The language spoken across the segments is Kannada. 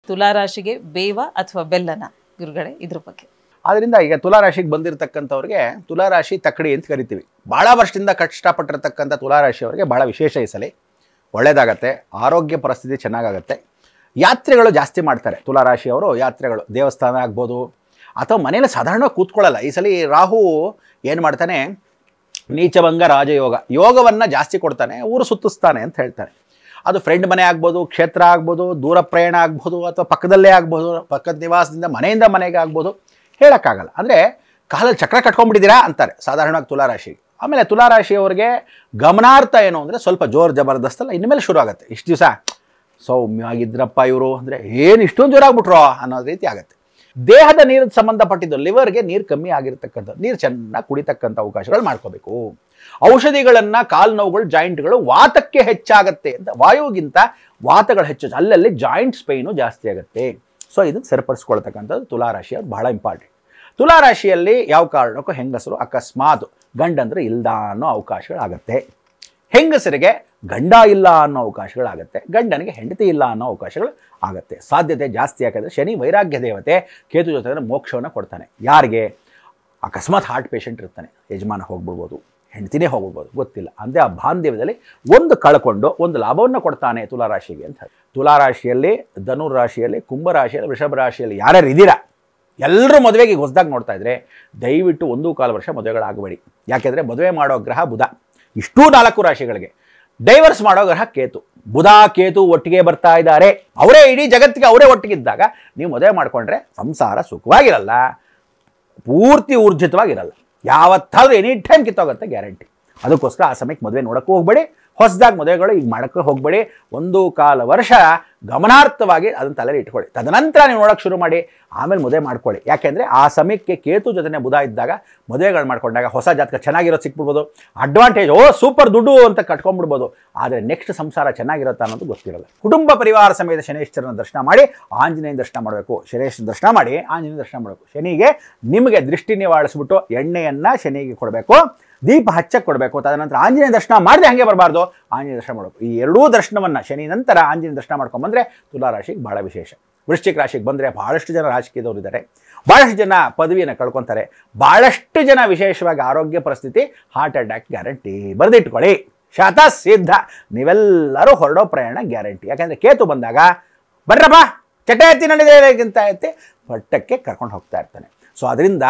ತುಲಾರಾಶಿಗೆ ಬೇವ ಅಥವಾ ಬೆಲ್ಲನ ಗುರುಗಳೇ, ಇದ್ರ ಬಗ್ಗೆ? ಆದ್ದರಿಂದ ಈಗ ತುಲಾರಾಶಿಗೆ ಬಂದಿರತಕ್ಕಂಥವ್ರಿಗೆ ತುಲಾರಾಶಿ ತಕ್ಕಡಿ ಅಂತ ಕರಿತೀವಿ. ಭಾಳ ವರ್ಷದಿಂದ ಕಷ್ಟಪಟ್ಟಿರ್ತಕ್ಕಂಥ ತುಲಾರಾಶಿಯವರಿಗೆ ಭಾಳ ವಿಶೇಷ ಈ ಸಲ ಒಳ್ಳೆಯದಾಗತ್ತೆ. ಆರೋಗ್ಯ ಪರಿಸ್ಥಿತಿ ಚೆನ್ನಾಗಾಗತ್ತೆ. ಯಾತ್ರೆಗಳು ಜಾಸ್ತಿ ಮಾಡ್ತಾರೆ ತುಲಾರಾಶಿಯವರು. ಯಾತ್ರೆಗಳು ದೇವಸ್ಥಾನ ಆಗ್ಬೋದು ಅಥವಾ ಮನೇಲಿ ಸಾಧಾರಣ ಕೂತ್ಕೊಳ್ಳಲ್ಲ. ಈ ಸಲ ರಾಹು ಏನು ಮಾಡ್ತಾನೆ, ನೀಚಭಂಗ ರಾಜಯೋಗ, ಯೋಗವನ್ನು ಜಾಸ್ತಿ ಕೊಡ್ತಾನೆ, ಊರು ಸುತ್ತಿಸ್ತಾನೆ ಅಂತ ಹೇಳ್ತಾರೆ. ಅದು ಫ್ರೆಂಡ್ ಮನೆ ಆಗ್ಬೋದು, ಕ್ಷೇತ್ರ ಆಗ್ಬೋದು, ದೂರ ಪ್ರಯಾಣ ಆಗ್ಬೋದು, ಅಥವಾ ಪಕ್ಕದಲ್ಲೇ ಆಗ್ಬೋದು, ಪಕ್ಕದ ನಿವಾಸದಿಂದ ಮನೆಯಿಂದ ಮನೆಗೆ ಆಗ್ಬೋದು, ಹೇಳೋಕ್ಕಾಗಲ್ಲ. ಅಂದರೆ ಕಾಲಲ್ಲಿ ಚಕ್ರ ಕಟ್ಕೊಂಡ್ಬಿಟ್ಟಿದ್ದೀರಾ ಅಂತಾರೆ ಸಾಧಾರಣವಾಗಿ ತುಲಾರಾಶಿಗೆ. ಆಮೇಲೆ ತುಲಾರಾಶಿಯವರಿಗೆ ಗಮನಾರ್ಥ ಏನು ಅಂದರೆ ಸ್ವಲ್ಪ ಜೋರು ಜಬರ್ದಸ್ತಲ್ಲ ಇನ್ಮೇಲೆ ಶುರು ಆಗುತ್ತೆ. ಇಷ್ಟು ದಿವಸ ಸೌಮ್ಯವಾಗಿದ್ರಪ್ಪ ಇವರು ಅಂದರೆ ಏನು ಇಷ್ಟೊಂದು ಜೋರು ಆಗ್ಬಿಟ್ರೋ ಅನ್ನೋ ರೀತಿ ಆಗುತ್ತೆ. ದೇಹದ ನೀರಿಗೆ ಸಂಬಂಧಪಟ್ಟಿದ್ದು ಲಿವರ್ಗೆ ನೀರು ಕಮ್ಮಿ ಆಗಿರ್ತಕ್ಕಂಥದ್ದು, ನೀರು ಚೆನ್ನಾಗಿ ಕುಡಿತಕ್ಕಂಥ ಅವಕಾಶಗಳು ಮಾಡ್ಕೋಬೇಕು. ಔಷಧಿಗಳನ್ನು, ಕಾಲು ನೋವುಗಳು, ಜಾಯಿಂಟ್ಗಳು ವಾತಕ್ಕೆ ಹೆಚ್ಚಾಗತ್ತೆ ಅಂತ, ವಾಯುಗಿಂತ ವಾತಗಳು ಹೆಚ್ಚು, ಅಲ್ಲಲ್ಲಿ ಜಾಯಿಂಟ್ಸ್ ಪೈನು ಜಾಸ್ತಿ ಆಗುತ್ತೆ. ಸೊ ಇದನ್ನು ಸರಿಪಡಿಸ್ಕೊಳ್ತಕ್ಕಂಥದ್ದು ತುಲಾರಾಶಿಯವ್ರು ಬಹಳ ಇಂಪಾರ್ಟೆಂಟ್. ತುಲಾರಾಶಿಯಲ್ಲಿ ಯಾವ ಕಾರಣಕ್ಕೂ ಹೆಂಗಸರು ಅಕಸ್ಮಾತ್ ಗಂಡಂದ್ರೆ ಇಲ್ದ ಅನ್ನೋ ಅವಕಾಶಗಳಾಗತ್ತೆ. ಹೆಂಗಸರಿಗೆ ಗಂಡ ಇಲ್ಲ ಅನ್ನೋ ಅವಕಾಶಗಳಾಗತ್ತೆ, ಗಂಡನಿಗೆ ಹೆಂಡತಿ ಇಲ್ಲ ಅನ್ನೋ ಅವಕಾಶಗಳು ಆಗುತ್ತೆ. ಸಾಧ್ಯತೆ ಜಾಸ್ತಿ ಯಾಕಂದರೆ ಶನಿ ವೈರಾಗ್ಯ ದೇವತೆ, ಕೇತು ಜೊತೆ ಮೋಕ್ಷವನ್ನು ಕೊಡ್ತಾನೆ. ಯಾರಿಗೆ ಅಕಸ್ಮಾತ್ ಹಾರ್ಟ್ ಪೇಷಂಟ್ ಇರ್ತಾನೆ, ಯಜಮಾನ ಹೋಗ್ಬಿಡ್ಬೋದು, ಹೆಂಡ್ತಿನೇ ಹೋಗ್ಬಿಡ್ಬೋದು, ಗೊತ್ತಿಲ್ಲ. ಅಂದರೆ ಆ ಬಾಂಧವ್ಯದಲ್ಲಿ ಒಂದು ಕಳ್ಕೊಂಡು ಒಂದು ಲಾಭವನ್ನು ಕೊಡ್ತಾನೆ ತುಲಾರಾಶಿಗೆ ಅಂತ ಹೇಳಿ. ತುಲಾರಾಶಿಯಲ್ಲಿ, ಧನುರಾಶಿಯಲ್ಲಿ, ಕುಂಭರಾಶಿಯಲ್ಲಿ, ವೃಷಭ ರಾಶಿಯಲ್ಲಿ ಯಾರ್ಯಾರು ಇದ್ದೀರಾ ಎಲ್ಲರೂ ಮದುವೆಗೆ ಹೊಸದಾಗಿ ನೋಡ್ತಾ ಇದ್ರೆ ದಯವಿಟ್ಟು 1 ವರ್ಷ ಮದುವೆಗಳಾಗಬೇಡಿ. ಯಾಕೆಂದರೆ ಮದುವೆ ಮಾಡೋ ಗ್ರಹ ಬುಧ, ಇಷ್ಟೂ 4 ರಾಶಿಗಳಿಗೆ. ಡೈವರ್ಸ್ ಮಾಡೋ ಗ್ರಹ ಕೇತು. ಬುಧ ಕೇತು ಒಟ್ಟಿಗೆ ಬರ್ತಾ ಇದ್ದಾರೆ, ಅವರೇ ಇಡೀ ಜಗತ್ತಿಗೆ ಅವರೇ ಒಟ್ಟಿಗಿದ್ದಾಗ ನೀವು ಮದುವೆ ಮಾಡಿಕೊಂಡ್ರೆ ಸಂಸಾರ ಸುಖವಾಗಿರಲ್ಲ, ಪೂರ್ತಿ ಊರ್ಜಿತವಾಗಿರಲ್ಲ. ಯಾವತ್ತಾದ್ರೂ ಎನಿ ಟೈಮ್ ಕಿತ್ತೋಗುತ್ತೆ ಗ್ಯಾರಂಟಿ. ಅದಕ್ಕೋಸ್ಕರ ಆ ಸಮಯಕ್ಕೆ ಮದುವೆ ನೋಡೋಕ್ಕೂ ಹೋಗಬೇಡಿ, ಹೊಸದಾಗಿ ಮದುವೆಗಳು ಈಗ ಮಾಡೋಕ್ಕೆ ಹೋಗಬೇಡಿ. 1 ವರ್ಷ ಗಮನಾರ್ಥವಾಗಿ ಅದನ್ನು ತಲೆಯಲ್ಲಿ ಇಟ್ಕೊಳ್ಳಿ. ತದನಂತರ ನೀವು ನೋಡೋಕ್ಕೆ ಶುರು ಮಾಡಿ, ಆಮೇಲೆ ಮದುವೆ ಮಾಡ್ಕೊಳ್ಳಿ. ಯಾಕೆಂದರೆ ಆ ಸಮಯಕ್ಕೆ ಕೇತು ಜೊತೆ ಬುಧ ಇದ್ದಾಗ ಮದುವೆಗಳು ಮಾಡ್ಕೊಂಡಾಗ ಹೊಸ ಜಾತಕ ಚೆನ್ನಾಗಿರೋದು ಸಿಕ್ಬಿಡ್ಬೋದು, ಅಡ್ವಾಂಟೇಜ್ ಸೂಪರ್ ದುಡ್ಡು ಅಂತ ಕಟ್ಕೊಂಡ್ಬಿಡ್ಬೋದು. ಆದರೆ ನೆಕ್ಸ್ಟ್ ಸಂಸಾರ ಚೆನ್ನಾಗಿರುತ್ತೆ ಅನ್ನೋದು ಗೊತ್ತಿರಲ್ಲ. ಕುಟುಂಬ ಪರಿವಾರ ಸಮೇತ ಶನೇಶ್ವರನ ದರ್ಶನ ಮಾಡಿ ಆಂಜನೇಯನ ದರ್ಶನ ಮಾಡಬೇಕು. ಶನೇಶ್ವರನ ದರ್ಶನ ಮಾಡಿ ಆಂಜನೇಯನ ದರ್ಶನ ಮಾಡಬೇಕು. ಶನಿಗೆ ನಿಮಗೆ ದೃಷ್ಟಿ ನಿವಾಳಿಸ್ಬಿಟ್ಟು ಎಣ್ಣೆಯನ್ನು ಶನಿಗೆ ಕೊಡಬೇಕು, ದೀಪ ಹಚ್ಚಕ್ಕೆ ಕೊಡಬೇಕು. ತದನಂತರ ಆಂಜನೇಯ ದರ್ಶನ ಮಾಡದೆ ಹಾಗೆ ಬರಬಾರ್ದು, ಆಂಜನೇಯ ದರ್ಶನ ಮಾಡಬೇಕು. ಈ ಎರಡೂ ದರ್ಶನವನ್ನು ಶನಿ ನಂತರ ಆಂಜನೇಯ ದರ್ಶನ ಮಾಡ್ಕೊಂಡ್ಬಂದರೆ ತುಲಾರಾಶಿಗೆ ಭಾಳ ವಿಶೇಷ. ವೃಶ್ಚಿಕ ರಾಶಿಗೆ ಬಂದರೆ ಭಾಳಷ್ಟು ಜನ ರಾಜಕೀಯದವರು ಇದ್ದಾರೆ, ಭಾಳಷ್ಟು ಜನ ಪದವಿಯನ್ನು ಕಳ್ಕೊತಾರೆ, ಭಾಳಷ್ಟು ಜನ ವಿಶೇಷವಾಗಿ ಆರೋಗ್ಯ ಪರಿಸ್ಥಿತಿ ಹಾರ್ಟ್ ಅಟ್ಯಾಕ್ ಗ್ಯಾರಂಟಿ. ಬರೆದಿಟ್ಕೊಳ್ಳಿ, ಶತಸಿದ್ಧ. ನೀವೆಲ್ಲರೂ ಹೊರಡೋ ಪ್ರಯಾಣ ಗ್ಯಾರಂಟಿ. ಯಾಕೆಂದರೆ ಕೇತು ಬಂದಾಗ ಬರ್ರಪ್ಪ ಚಟ ಎತ್ತಿ ನಡೆದೇಗಿಂತ ಎತ್ತಿ ಪಟ್ಟಕ್ಕೆ ಕರ್ಕೊಂಡು ಹೋಗ್ತಾ ಇರ್ತಾನೆ. ಸೊ ಅದರಿಂದ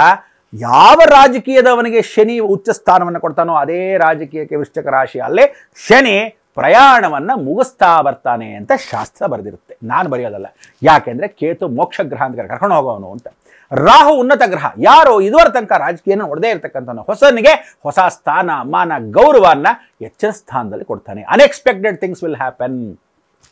ಯಾವ ರಾಜಕೀಯದವನಿಗೆ ಶನಿ ಉಚ್ಚ ಸ್ಥಾನವನ್ನು ಕೊಡ್ತಾನೋ ಅದೇ ರಾಜಕೀಯಕ್ಕೆ ವೃಶ್ಚಿಕ ರಾಶಿಯಲ್ಲೇ ಶನಿ ಪ್ರಯಾಣವನ್ನು ಮುಗಿಸ್ತಾ ಬರ್ತಾನೆ ಅಂತ ಶಾಸ್ತ್ರ ಬರೆದಿರುತ್ತೆ, ನಾನು ಬರೆಯೋದಲ್ಲ. ಯಾಕೆಂದರೆ ಕೇತು ಮೋಕ್ಷ ಗ್ರಹ ಅಂತ ಕರ್ಕೊಂಡು ಹೋಗೋನು ಅಂತ. ರಾಹು ಉನ್ನತ ಗ್ರಹ, ಯಾರು ಇದುವರೆ ತನಕ ರಾಜಕೀಯನ ಹೊಡೆದೇ ಇರತಕ್ಕಂಥವನು ಹೊಸನಿಗೆ ಹೊಸ ಸ್ಥಾನ ಮಾನ ಗೌರವವನ್ನು ಎಚ್ಚರ ಸ್ಥಾನದಲ್ಲಿ ಕೊಡ್ತಾನೆ. Unexpected things will happen.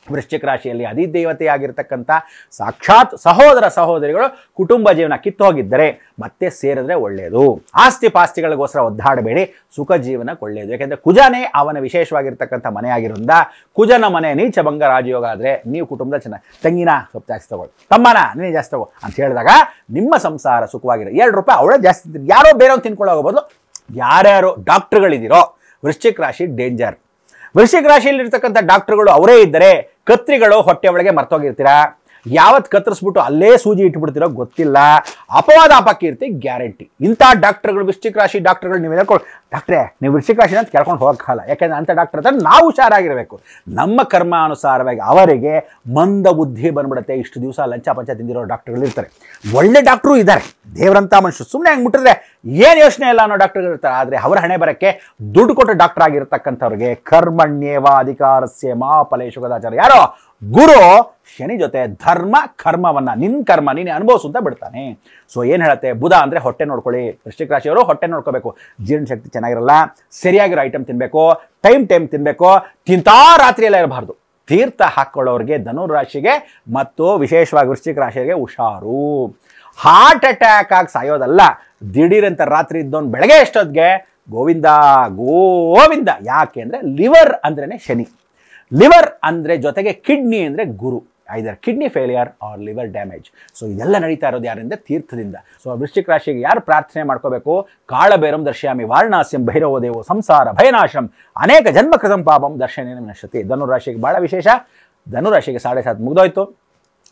ವೃಶ್ಚಿಕ ರಾಶಿಯಲ್ಲಿ ಅಧಿದೇವತೆಯಾಗಿರ್ತಕ್ಕಂಥ ಸಾಕ್ಷಾತ್ ಸಹೋದರ ಸಹೋದರಿಗಳು ಕುಟುಂಬ ಜೀವನ ಕಿತ್ತೋಗಿದ್ದರೆ ಮತ್ತೆ ಸೇರಿದ್ರೆ ಒಳ್ಳೆಯದು. ಆಸ್ತಿ ಪಾಸ್ತಿಗಳಿಗೋಸ್ಕರ ಒದ್ದಾಡಬೇಡಿ, ಸುಖ ಜೀವನಕ್ಕೆ ಒಳ್ಳೆಯದು. ಯಾಕೆಂದರೆ ಕುಜನೇ ಅವನ ವಿಶೇಷವಾಗಿರ್ತಕ್ಕಂಥ ಮನೆ ಆಗಿರೋದ್ರಿಂದ ಕುಜನ ಮನೆ ನೀಚಭಂಗ ರಾಜಯೋಗ ಆದರೆ ನೀವು ಕುಟುಂಬದ ಚೆನ್ನಾಗಿ ತಂಗಿನ ಸ್ವಲ್ಪ ಜಾಸ್ತಿ ತಗೊಳ್ಳಿ, ತಮ್ಮನ ನೀನೇ ಜಾಸ್ತಿ ತಗೋ ಅಂತ ಹೇಳಿದಾಗ ನಿಮ್ಮ ಸಂಸಾರ ಸುಖವಾಗಿರೋ. 2 ರೂಪಾಯಿ ಅವಳೇ ಜಾಸ್ತಿ ತಿಂತೀನಿ, ಯಾರೋ ಬೇರೆಯವ್ರು ತಿನ್ಕೊಳ್ಳೋ ಬದಲು ಯಾರ್ಯಾರು ಡಾಕ್ಟ್ರುಗಳಿದ್ದೀರೋ ವೃಶ್ಚಿಕ ರಾಶಿ ಡೇಂಜರ್. ವೃಶ್ಚಿಕ ರಾಶಿಯಲ್ಲಿರ್ತಕ್ಕಂಥ ಡಾಕ್ಟರ್ಗಳು ಅವರೇ ಇದ್ದರೆ ಕತ್ರಿಗಳು ಹೊಟ್ಟೆ ಒಳಗೆ ಮರ್ತೋಗಿರ್ತೀರಾ, ಯಾವತ್ತು ಕತ್ತರಿಸ್ಬಿಟ್ಟು ಅಲ್ಲೇ ಸೂಜಿ ಇಟ್ಬಿಡ್ತಿರೋ ಗೊತ್ತಿಲ್ಲ, ಅಪವಾದ ಅಪಕೀರ್ತಿ ಗ್ಯಾರಂಟಿ. ಇಂಥ ಡಾಕ್ಟರ್ಗಳು ವೃಶ್ಚಿಕ ರಾಶಿ ಡಾಕ್ಟರ್ಗಳು ನೀವು ಹೇಳ್ಕೊಂಡು ಡಾಕ್ಟ್ರೇ ನೀವು ವೃಶ್ಚಿಕ ರಾಶಿ ಅಂತ ಕೇಳ್ಕೊಂಡು ಹೋಗಲ್ಲ. ಯಾಕೆಂದರೆ ಅಂಥ ಡಾಕ್ಟರ್ ಹತ್ರ ನಾವು ಹುಷಾರಾಗಿರಬೇಕು. ನಮ್ಮ ಕರ್ಮಾನುಸಾರವಾಗಿ ಅವರಿಗೆ ಮಂದ ಬುದ್ಧಿ ಬಂದ್ಬಿಡುತ್ತೆ. ಇಷ್ಟು ದಿವಸ ಲಂಚ ಪಂಚ ತಿಂದಿರೋ ಡಾಕ್ಟರ್ಗಳು ಇರ್ತಾರೆ, ಒಳ್ಳೆ ಡಾಕ್ಟ್ರು ಇದ್ದಾರೆ, ದೇವರಂಥ ಮನುಷ್ಯರು, ಸುಮ್ಮನೆ ಹಂಗೆ ಮುಟ್ಟಿದ್ರೆ ಏನು ಯೋಚನೆ ಇಲ್ಲ ಅನ್ನೋ ಡಾಕ್ಟರ್ಗಳು ಇರ್ತಾರೆ. ಆದರೆ ಅವರ ಹಣೆ ಬರೋಕ್ಕೆ ದುಡ್ಡು ಕೊಟ್ಟು ಡಾಕ್ಟರ್ ಆಗಿರ್ತಕ್ಕಂಥವ್ರಿಗೆ ಕರ್ಮಣ್ಯೇವ ಅಧಿಕಾರಸ್ಯ ಮಾ ಫಲೇಶು ಕದಾಚಾರ, ಯಾರೋ ಗುರು ಶನಿ ಜೊತೆ ಧರ್ಮ ಕರ್ಮವನ್ನು ನಿನ್ನ ಕರ್ಮ ನೀನೇ ಅನುಭವಿಸು ಅಂತ ಬಿಡ್ತಾನೆ. ಸೊ ಏನು ಹೇಳುತ್ತೆ, ಬುಧ ಅಂದರೆ ಹೊಟ್ಟೆ ನೋಡ್ಕೊಳ್ಳಿ. ವೃಶ್ಚಿಕ ರಾಶಿಯವರು ಹೊಟ್ಟೆ ನೋಡ್ಕೋಬೇಕು, ಜೀರ್ಣಶಕ್ತಿ ಚೆನ್ನಾಗಿರಲ್ಲ, ಸರಿಯಾಗಿರೋ ಐಟಮ್ ತಿನ್ನಬೇಕು, ಟೈಮ್ ತಿನ್ನಬೇಕು, ತಿಂತಾ ರಾತ್ರಿಯೆಲ್ಲ ಇರಬಾರ್ದು. ತೀರ್ಥ ಹಾಕ್ಕೊಳ್ಳೋರಿಗೆ ಧನುರಾಶಿಗೆ ಮತ್ತು ವಿಶೇಷವಾಗಿ ವೃಶ್ಚಿಕ ರಾಶಿಗೆ ಹುಷಾರು. ಹಾರ್ಟ್ ಅಟ್ಯಾಕ್ ಆಗಿ ಸಾಯೋದಲ್ಲ, ದಿಢೀರಂತ ರಾತ್ರಿ ಇದ್ದವನು ಬೆಳಗ್ಗೆ ಎಷ್ಟೊತ್ತಿಗೆ ಗೋವಿಂದ ಗೋವಿಂದ. ಯಾಕೆ ಅಂದರೆ ಲಿವರ್ ಅಂದ್ರೇ ಶನಿ, ಲಿವರ್ ಅಂದರೆ ಜೊತೆಗೆ ಕಿಡ್ನಿ ಅಂದರೆ ಗುರು, either kidney failure or liver damage. So ಇದೆಲ್ಲ ನಡೀತಾ ಇರೋದು ಯಾರಿಂದ? ತೀರ್ಥದಿಂದ. ಸೊ ವೃಶ್ಚಿಕ ರಾಶಿಗೆ ಯಾರು ಪ್ರಾರ್ಥನೆ ಮಾಡ್ಕೋಬೇಕು? ಕಾಳಬೇರಂ ದರ್ಶಯಾಮಿ ವಾರಣಾಸ್ಯಂ ಭೈರವೋ ದೇವೋ ಸಂಸಾರ ಭಯನಾಶಂ ಅನೇಕ ಜನ್ಮ ಕೃತಂ ಪಾಪಂ ದರ್ಶನೇನ ನಶ್ಯತಿ. ಧನುರಾಶಿಗೆ ಭಾಳ ವಿಶೇಷ. ಧನುರಾಶಿಗೆ 7.5 ಮುಗಿದೋಯ್ತು.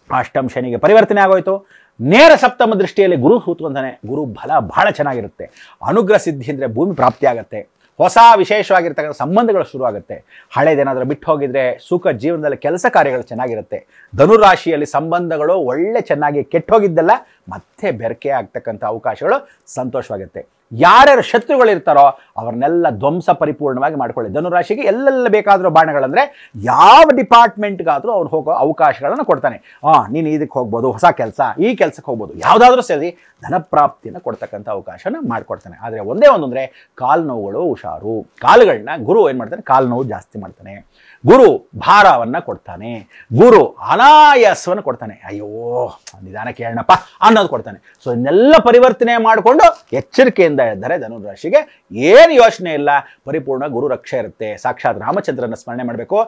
ಅಷ್ಟಮ ಶನಿಗೆ ಪರಿವರ್ತನೆ ಆಗೋಯ್ತು. ನೇರ ಸಪ್ತಮ ದೃಷ್ಟಿಯಲ್ಲಿ ಗುರು ಕೂತ್ಕೊಂತಾನೆ. ಗುರು ಬಲ ಬಹಳ ಚೆನ್ನಾಗಿರುತ್ತೆ. ಅನುಗ್ರಹ ಸಿದ್ಧಿ ಅಂದರೆ ಭೂಮಿ ಪ್ರಾಪ್ತಿ ಆಗುತ್ತೆ. ಹೊಸ ವಿಶೇಷವಾಗಿರ್ತಕ್ಕಂಥ ಸಂಬಂಧಗಳು ಶುರುವಾಗುತ್ತೆ. ಹಳೇದೇನಾದರೂ ಬಿಟ್ಟು ಹೋಗಿದ್ರೆ ಸುಖ ಜೀವನದಲ್ಲಿ ಕೆಲಸ ಕಾರ್ಯಗಳು ಚೆನ್ನಾಗಿರುತ್ತೆ. ಧನುರಾಶಿಯಲ್ಲಿ ಸಂಬಂಧಗಳು ಒಳ್ಳೆ ಚೆನ್ನಾಗಿ ಕೆಟ್ಟೋಗಿದ್ದೆಲ್ಲ ಮತ್ತೆ ಬೆರಕೆ ಆಗ್ತಕ್ಕಂಥ ಅವಕಾಶಗಳು ಸಂತೋಷವಾಗುತ್ತೆ. ಯಾರ್ಯಾರು ಶತ್ರುಗಳಿರ್ತಾರೋ ಅವ್ರನ್ನೆಲ್ಲ ಧ್ವಂಸ ಪರಿಪೂರ್ಣವಾಗಿ ಮಾಡ್ಕೊಳ್ಳಿ. ಧನುರಾಶಿಗೆ ಎಲ್ಲೆಲ್ಲ ಬೇಕಾದರೂ ಬಾಣಗಳಂದರೆ ಯಾವ ಡಿಪಾರ್ಟ್ಮೆಂಟ್ಗಾದರೂ ಅವ್ರು ಹೋಗೋ ಅವಕಾಶಗಳನ್ನು ಕೊಡ್ತಾನೆ. ನೀನು ಇದಕ್ಕೆ ಹೋಗ್ಬೋದು, ಹೊಸ ಕೆಲಸ, ಈ ಕೆಲಸಕ್ಕೆ ಹೋಗ್ಬೋದು, ಯಾವುದಾದ್ರೂ ಸೇರಿ ಧನಪ್ರಾಪ್ತಿಯನ್ನು ಕೊಡ್ತಕ್ಕಂಥ ಅವಕಾಶನ ಮಾಡಿಕೊಡ್ತಾನೆ. ಆದರೆ ಒಂದೇ ಒಂದು ಅಂದರೆ ಕಾಲು ನೋವುಗಳು ಹುಷಾರು. ಕಾಲುಗಳನ್ನ ಗುರು ಏನು ಮಾಡ್ತಾನೆ, ಕಾಲು ನೋವು ಜಾಸ್ತಿ ಮಾಡ್ತಾನೆ. ಗುರು ಭಾರವನ್ನು ಕೊಡ್ತಾನೆ. ಗುರು ಅನಾಯಾಸವನ್ನು ಕೊಡ್ತಾನೆ. ಅಯ್ಯೋ ನಿಧಾನ ಕೇಳಣಪ್ಪ ಅನ್ನೋದು ಕೊಡ್ತಾನೆ. ಸೊ ಇದನ್ನೆಲ್ಲ ಪರಿವರ್ತನೆ ಮಾಡಿಕೊಂಡು ಎಚ್ಚರಿಕೆಯಿಂದ ಇದ್ದಾರೆ ಧನುರಾಶಿಗೆ. ಏನು ಯೋಚನೆ ಇಲ್ಲ, ಪರಿಪೂರ್ಣ ಗುರು ರಕ್ಷೆ ಇರುತ್ತೆ. ಸಾಕ್ಷಾತ್ ರಾಮಚಂದ್ರನ ಸ್ಮರಣೆ ಮಾಡಬೇಕು.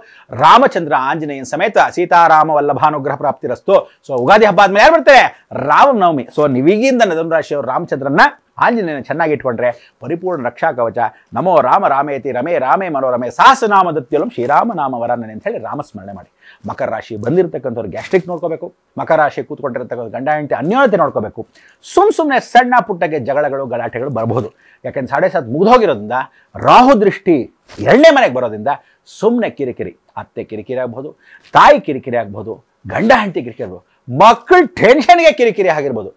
ರಾಮಚಂದ್ರ ಆಂಜನೇಯನ ಸಮೇತ ಸೀತಾರಾಮ ವಲ್ಲಭಾನುಗ್ರಹ ಪ್ರಾಪ್ತಿರಸ್ತು. ಸೊ ಯುಗಾದಿ ಹಬ್ಬ ಆದ್ಮೇಲೆ ಯಾರು ಬರ್ತಾರೆ, ರಾಮನವಮಿ. ಸೊ ನೀವೀಗಿಂದ ಧನುರಾಶಿಯವರು ರಾಮಚಂದ್ರನ ಆಂಜನೇಯನ ಚೆನ್ನಾಗಿ ಇಟ್ಕೊಂಡ್ರೆ ಪರಿಪೂರ್ಣ ರಕ್ಷಾ ಕವಚ. ನಮೋ ರಾಮ ರಾಮೇತಿ ರಮೇ ರಾಮೇ ಮನೋರಮೆ ಸಹಸ್ರನಾಮ ದತ್ಯಲಂ ಶ್ರೀರಾಮನಾಮ ವರನನೆ ಅಂತ ಹೇಳಿ ರಾಮಸ್ಮರಣೆ ಮಾಡಿ. ಮಕರ ರಾಶಿ ಬಂದಿರತಕ್ಕಂಥವ್ರು ಗ್ಯಾಸ್ಟ್ರಿಕ್ ನೋಡ್ಕೋಬೇಕು. ಮಕರ ರಾಶಿ ಕೂತ್ಕೊಂಡಿರ್ತಕ್ಕಂಥ ಗಂಡ ಹೆಂಡತಿ ಅನ್ಯೋನ್ಯತೆ ನೋಡ್ಕೋಬೇಕು. ಸುಮ್ಮನೆ ಸಣ್ಣ ಪುಟ್ಟಗೆ ಜಗಳಗಳು ಗಲಾಟೆಗಳು ಬರಬಹುದು. ಯಾಕೆಂದ್ರೆ 7:30 ಮುಗಿದೋಗಿರೋದ್ರಿಂದ ರಾಹು ದೃಷ್ಟಿ 2ನೇ ಮನೆಗೆ ಬರೋದ್ರಿಂದ ಸುಮ್ಮನೆ ಕಿರಿಕಿರಿ. ಅತ್ತೆ ಕಿರಿಕಿರಿ ಆಗ್ಬೋದು, ತಾಯಿ ಕಿರಿಕಿರಿ ಆಗ್ಬೋದು, ಗಂಡ ಹೆಂಡತಿ ಕಿರಿಕಿರಿ ಆಗ್ಬೋದು, ಮಕ್ಕಳು ಟೆನ್ಷನ್ಗೆ ಕಿರಿಕಿರಿ ಆಗಿರ್ಬೋದು.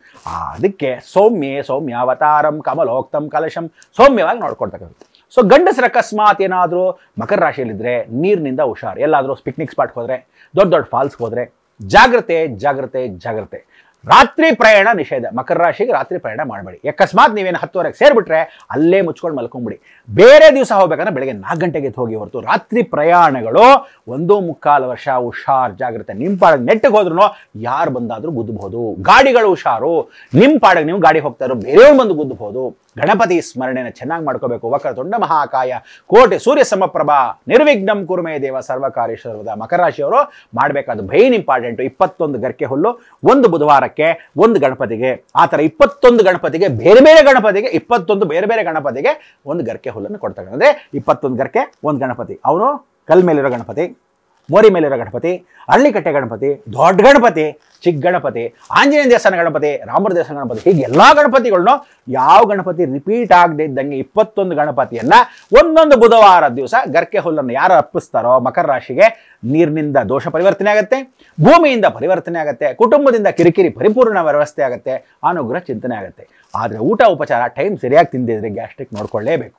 ಅದಕ್ಕೆ ಸೌಮ್ಯ ಅವತಾರಂ ಕಮಲೋಕ್ತಂ ಕಲಶಂ ಸೌಮ್ಯವಾಗಿ ನೋಡ್ಕೊಳ್ತಕ್ಕಂಥದ್ದು. ಸೊ ಗಂಡಸರ ಅಕಸ್ಮಾತ್ ಏನಾದರೂ ಮಕರ ರಾಶಿಯಲ್ಲಿದ್ದರೆ ನೀರಿನಿಂದ ಹುಷಾರು. ಎಲ್ಲಾದರೂ ಪಿಕ್ನಿಕ್ ಸ್ಪಾಟ್ಗೆ ಹೋದರೆ, ದೊಡ್ಡ ಫಾಲ್ಸ್ಗೆ ಹೋದರೆ ಜಾಗ್ರತೆ. ರಾತ್ರಿ ಪ್ರಯಾಣ ನಿಷೇಧ. ಮಕರ ರಾಶಿಗೆ ರಾತ್ರಿ ಪ್ರಯಾಣ ಮಾಡಬೇಡಿ. ಅಕಸ್ಮಾತ್ ನೀವೇನು 10:00ವರೆಗೆ ಸೇರಿಬಿಟ್ರೆ ಅಲ್ಲೇ ಮುಚ್ಕೊಂಡು ಮಲ್ಕೊಂಬಿಡಿ. ಬೇರೆ ದಿವಸ ಹೋಗ್ಬೇಕಂದ್ರೆ ಬೆಳಗ್ಗೆ 4 ಗಂಟೆಗೆ ಹೋಗಿ ಹೊರತು ರಾತ್ರಿ ಪ್ರಯಾಣಗಳು 1.25 ವರ್ಷ ಹುಷಾರ್ ಜಾಗ್ರತೆ. ನಿಮ್ಮ ಪಾಡಿಗೆ ನೆಟ್ಟಿಗೆ ಹೋದ್ರೂ ಯಾರು ಬಂದಾದರೂ ಗುದ್ದಬಹುದು. ಗಾಡಿಗಳು ಹುಷಾರು. ನಿಮ್ಮ ಪಾಡಿಗೆ ನೀವು ಗಾಡಿ ಹೋಗ್ತಾ ಇರೋ ಬೇರೆಯವ್ರು ಬಂದು ಗುದ್ದಬಹುದು. ಗಣಪತಿ ಸ್ಮರಣೆನ ಚೆನ್ನಾಗಿ ಮಾಡ್ಕೋಬೇಕು. ವಕ್ರತುಂಡ ಮಹಾಕಾಯ ಕೋಟಿ ಸೂರ್ಯ ಸಮಪ್ರಭಾ ನಿರ್ವಿಘ್ನಂ ಕುರುಮೇ ದೇವ ಸರ್ವಕಾರ್ಯೇಶ್ವರದ. ಮಕರ ರಾಶಿಯವರು ಮಾಡಬೇಕಾದ ಭೈನ್ ಇಂಪಾರ್ಟೆಂಟು. 21 ಗರ್ಕೆ ಹುಲ್ಲು ಒಂದು ಬುಧವಾರಕ್ಕೆ, ಒಂದು ಗಣಪತಿಗೆ. ಆ ಥರ 21 ಗಣಪತಿಗೆ ಬೇರೆ ಬೇರೆ ಗಣಪತಿಗೆ 21 ಬೇರೆ ಬೇರೆ ಗಣಪತಿಗೆ ಒಂದು ಗರ್ಕೆ ಹುಲ್ಲನ್ನು ಕೊಡ್ತಾರೆ. ಅಂದರೆ 21 ಗರ್ಕೆ ಒಂದು ಗಣಪತಿ. ಅವನು ಕಲ್ ಮೇಲಿರೋ ಗಣಪತಿ, ಮೋರಿ ಮೇಲಿರೋ ಗಣಪತಿ, ಹಳ್ಳಿಕಟ್ಟೆ ಗಣಪತಿ, ದೊಡ್ಡ ಗಣಪತಿ, ಚಿಕ್ಕ ಗಣಪತಿ, ಆಂಜನೇಯ ದೇವಸ್ಥಾನ ಗಣಪತಿ, ರಾಮರ ದೇವಸ್ಥಾನ ಗಣಪತಿ, ಹೀಗೆ ಎಲ್ಲ ಗಣಪತಿಗಳನ್ನು ಯಾವ ಗಣಪತಿ ರಿಪೀಟ್ ಆಗದೆ ಇದ್ದಂಗೆ 21 ಗಣಪತಿಯನ್ನ ಒಂದೊಂದು ಬುಧವಾರ ದಿವಸ ಗರ್ಕೆ ಹುಲ್ಲನ್ನು ಯಾರು ಅರ್ಪಿಸ್ತಾರೋ ಮಕರ ರಾಶಿಗೆ ನೀರಿನಿಂದ ದೋಷ ಪರಿವರ್ತನೆ ಆಗುತ್ತೆ, ಭೂಮಿಯಿಂದ ಪರಿವರ್ತನೆ ಆಗುತ್ತೆ, ಕುಟುಂಬದಿಂದ ಕಿರಿಕಿರಿ ಪರಿಪೂರ್ಣ ವ್ಯವಸ್ಥೆ ಆಗುತ್ತೆ, ಅನುಗ್ರಹ ಚಿಂತನೆ ಆಗುತ್ತೆ. ಆದರೆ ಊಟ ಉಪಚಾರ ಟೈಮ್ ಸರಿಯಾಗಿ ತಿಂದಿದ್ರೆ ಗ್ಯಾಸ್ಟ್ರಿಕ್ ನೋಡ್ಕೊಳ್ಳೇಬೇಕು.